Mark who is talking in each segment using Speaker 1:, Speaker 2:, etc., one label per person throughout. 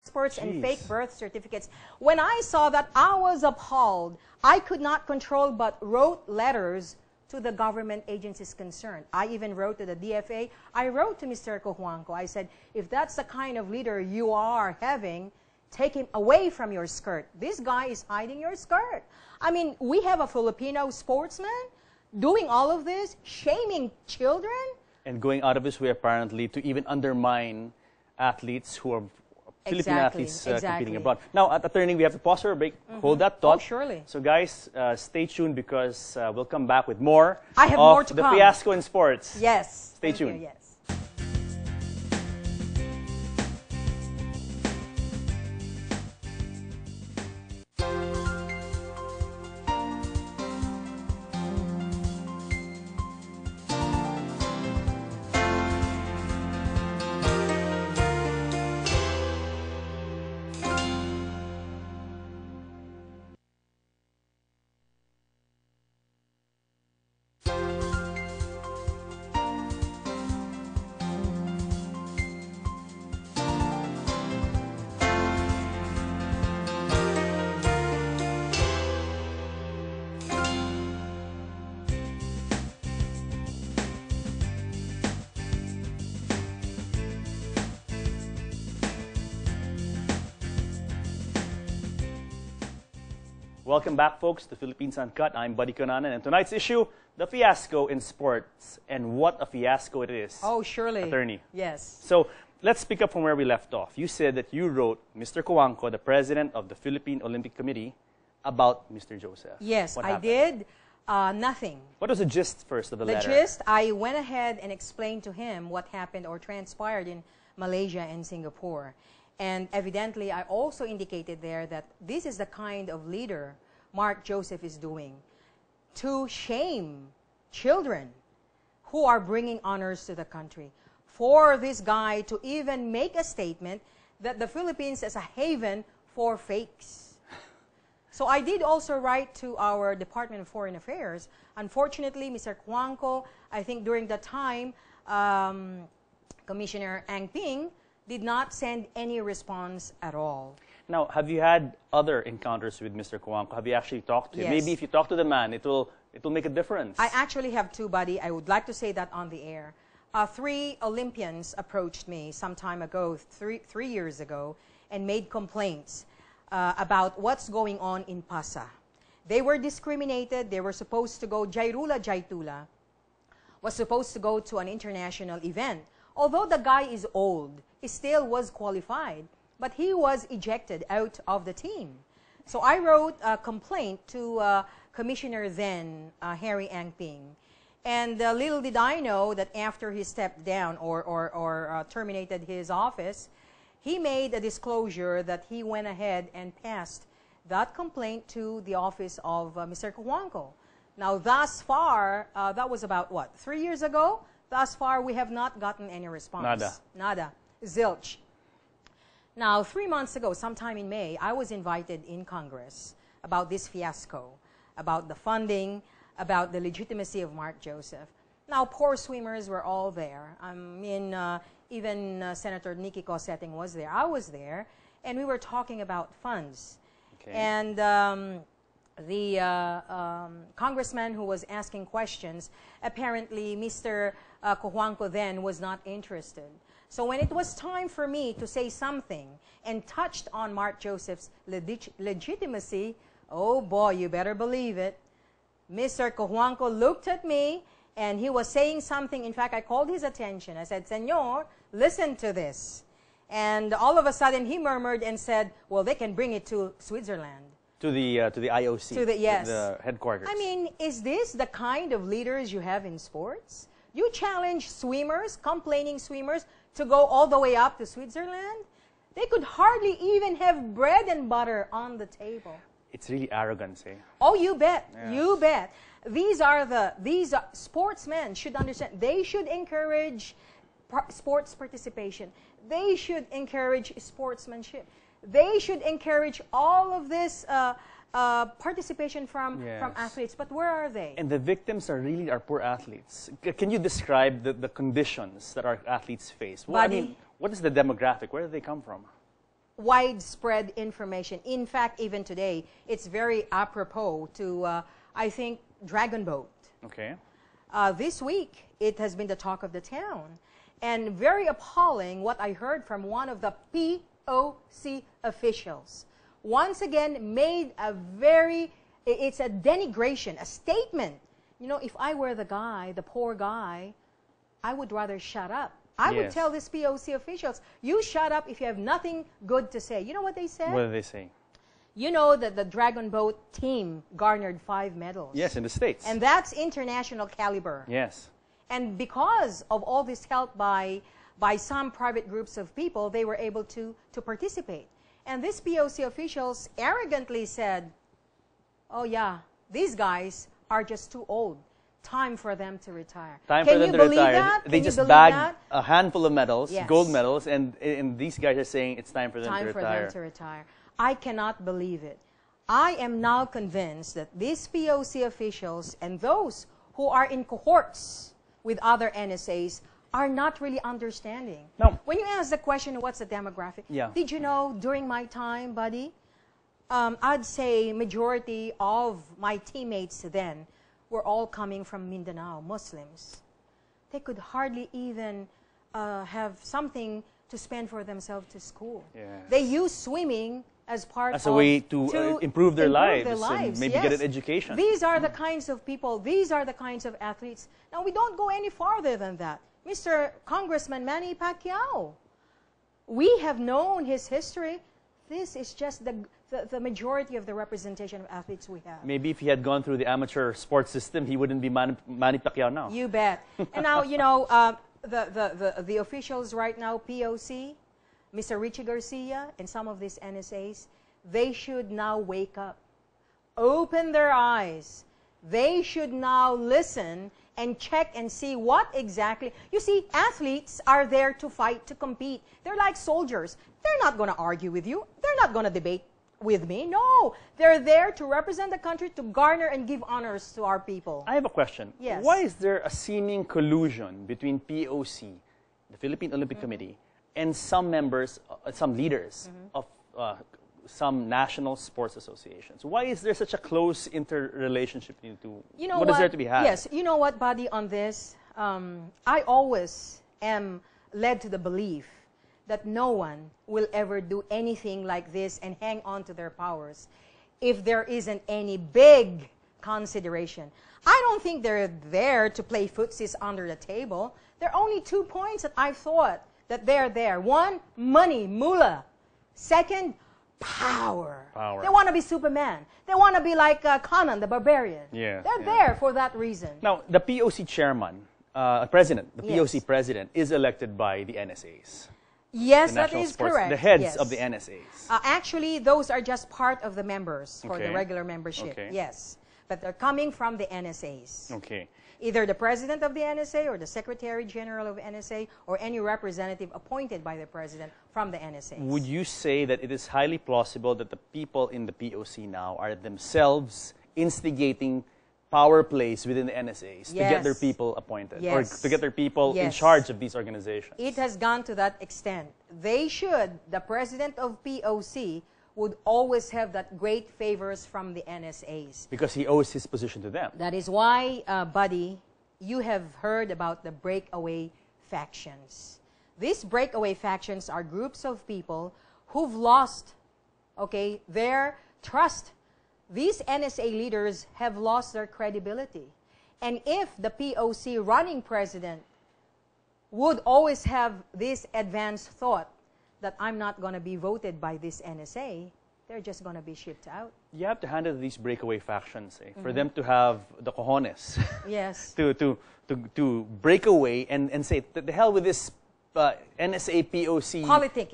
Speaker 1: passports and fake birth certificates. When I saw that, I was appalled. I could not control but wrote letters to the government agencies concerned. I even wrote to the DFA. I wrote to Mr. Cojuangco. I said, if that's the kind of leader you are having, take him away from your skirt. This guy is hiding your skirt. I mean, we have a Filipino sportsman doing all of this, shaming children.
Speaker 2: And going out of his way, apparently, to even undermine athletes who are Philippine athletes competing abroad. Now, at Attorney, we have to pause for a break. Hold that thought.
Speaker 1: Oh, surely.
Speaker 2: So, guys, stay tuned because we'll come back with more
Speaker 1: I have more to
Speaker 2: the
Speaker 1: come.
Speaker 2: Fiasco in sports.
Speaker 1: Yes.
Speaker 2: Stay tuned.
Speaker 1: Yes.
Speaker 2: Welcome back, folks, to Philippines Uncut. I'm Buddy Cunanan, and tonight's issue, the fiasco in sports, and what a fiasco it is.
Speaker 1: Oh, surely.
Speaker 2: Attorney.
Speaker 1: Yes.
Speaker 2: So, let's pick up from where we left off. You said that you wrote Mr. Cojuangco, the president of the Philippine Olympic Committee, about Mr. Joseph.
Speaker 1: Yes,
Speaker 2: what
Speaker 1: I
Speaker 2: happened?
Speaker 1: did. Nothing.
Speaker 2: What was the gist first of the letter?
Speaker 1: The gist, I went ahead and explained to him what happened or transpired in Malaysia and Singapore. And evidently, I also indicated there that this is the kind of leader Mark Joseph is doing to shame children who are bringing honors to the country. For this guy to even make a statement that the Philippines is a haven for fakes. So I did also write to our Department of Foreign Affairs. Unfortunately, Mr. Cojuangco, I think during that time, Commissioner Ang Ping did not send any response at all.
Speaker 2: Now, have you had other encounters with Mr. Cojuangco? Have you actually talked to him?
Speaker 1: Yes.
Speaker 2: Maybe if you talk to the man, it will make a difference.
Speaker 1: I actually have two, Buddy. I would like to say that on the air. 3 Olympians approached me some time ago, three years ago, and made complaints about what's going on in PASA. They were discriminated. They were supposed to go, Jairula Jaitula was supposed to go to an international event. Although the guy is old, he still was qualified, but he was ejected out of the team. So I wrote a complaint to Commissioner then, Harry Ang Ping. And little did I know that after he stepped down or terminated his office, he made a disclosure that he went ahead and passed that complaint to the office of Mr. Cojuangco. Now, thus far, that was about, what, 3 years ago? Thus far, we have not gotten any response.
Speaker 2: Nada.
Speaker 1: Nada. Zilch. Now, 3 months ago, sometime in May, I was invited in Congress about this fiasco, about the funding, about the legitimacy of Mark Joseph. Now, poor swimmers were all there. Even Senator Nikki Cossetting was there. I was there, and we were talking about funds.
Speaker 2: Okay.
Speaker 1: And the congressman who was asking questions, apparently Mr. Cojuangco then was not interested. So when it was time for me to say something and touched on Mark Joseph's legitimacy, oh boy, you better believe it. Mr. Cojuangco looked at me and he was saying something. In fact, I called his attention. I said, Senor, listen to this. And all of a sudden he murmured and said, well, they can bring it to Switzerland.
Speaker 2: To the IOC,
Speaker 1: to the
Speaker 2: headquarters.
Speaker 1: I mean, is this the kind of leaders you have in sports? You challenge swimmers, complaining swimmers, to go all the way up to Switzerland? They could hardly even have bread and butter on the table.
Speaker 2: It's really arrogance, eh?
Speaker 1: Oh, you bet.
Speaker 2: Yeah.
Speaker 1: You bet. These sportsmen should understand. They should encourage sports participation. They should encourage sportsmanship. They should encourage all of this participation from athletes. But where are they?
Speaker 2: And the victims are really our poor athletes. Can you describe the conditions that our athletes face? Well, I mean, what is the demographic? Where do they come from?
Speaker 1: widespread information. In fact, even today, it's very apropos to, I think, Dragon Boat.
Speaker 2: Okay.
Speaker 1: This week, it has been the talk of the town. And very appalling what I heard from one of the POC officials. Once again, made a it's a denigration, a statement. You know, if I were the guy, the poor guy, I would rather shut up. I would tell these POC officials, you shut up if you have nothing good to say. You know what they said?
Speaker 2: What did they say?
Speaker 1: You know that the Dragon Boat team garnered 5 medals.
Speaker 2: Yes, in the States.
Speaker 1: And that's international caliber.
Speaker 2: Yes.
Speaker 1: And because of all this help by some private groups of people, they were able to participate. And these POC officials arrogantly said, oh yeah, these guys are just too old. Time for them to retire.
Speaker 2: Time for them to retire.
Speaker 1: That?
Speaker 2: They just bagged a handful of medals, gold medals, and these guys are saying it's time for them to retire.
Speaker 1: Time for them to retire. I cannot believe it. I am now convinced that these POC officials and those who are in cohorts with other NSAs are not really understanding.
Speaker 2: No.
Speaker 1: When you ask the question, what's the demographic?
Speaker 2: Yeah.
Speaker 1: Did you know, during my time, buddy, I'd say majority of my teammates then were all coming from Mindanao, Muslims. They could hardly even have something to spend for themselves to school.
Speaker 2: Yes.
Speaker 1: They use swimming as
Speaker 2: a way to improve their lives and maybe get an education.
Speaker 1: These are the kinds of people, these are the kinds of athletes. Now, we don't go any farther than that. Mr. Congressman Manny Pacquiao, we have known his history. This is just the majority of the representation of athletes we have.
Speaker 2: Maybe if he had gone through the amateur sports system, he wouldn't be Manny Pacquiao now.
Speaker 1: You bet. And now, you know, the officials right now, POC, Mr. Richie Garcia, and some of these NSAs, they should now wake up, open their eyes. They should now listen and check and see what exactly. You see, athletes are there to fight, to compete. They're like soldiers. They're not going to argue with you. They're not going to debate with me. No, they're there to represent the country, to garner and give honors to our people.
Speaker 2: I have a question.
Speaker 1: Yes.
Speaker 2: Why is there a seeming collusion between POC, the Philippine Olympic Committee, and some members, some leaders of some national sports associations? Why is there such a close interrelationship between the two?
Speaker 1: You know
Speaker 2: what is there to be had?
Speaker 1: Yes, you know what, buddy, on this, I always am led to the belief that no one will ever do anything like this and hang on to their powers if there isn't any big consideration. I don't think they're there to play footsies under the table. There are only 2 points that I thought that they're there. One, money, moolah. Second, power. They want to be Superman. They want to be like Cunanan, the barbarian. They're there for that reason.
Speaker 2: Now, the POC chairman, president, the POC president, is elected by the NSAs.
Speaker 1: Yes, that is correct.
Speaker 2: The heads of the NSAs.
Speaker 1: Actually, those are just part of the members for the regular membership. Yes. But they're coming from the NSAs.
Speaker 2: Okay.
Speaker 1: Either the president of the NSA or the secretary general of NSA or any representative appointed by the president from the NSAs.
Speaker 2: Would you say that it is highly plausible that the people in the POC now are themselves instigating power plays within the NSAs to get their people appointed or to get their people in charge of these organizations?
Speaker 1: It has gone to that extent. They should, the president of POC would always have that great favors from the NSAs.
Speaker 2: Because he owes his position to them.
Speaker 1: That is why, buddy, you have heard about the breakaway factions. These breakaway factions are groups of people who've lost, their trust. These NSA leaders have lost their credibility. And if the POC running president would always have this advanced thought that I'm not going to be voted by this NSA, they're just going to be shipped out.
Speaker 2: You have to handle these breakaway factions for them to have the cojones to break away and say, the hell with this NSA POC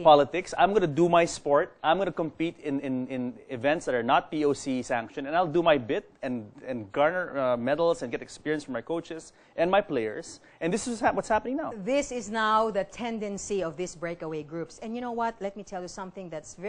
Speaker 2: politics. I'm going to do my sport. I'm going to compete in events that are not POC sanctioned, and I'll do my bit and garner medals and get experience from my coaches and my players. And this is what's happening now.
Speaker 1: This is now the tendency of these breakaway groups. And you know what? Let me tell you something that's very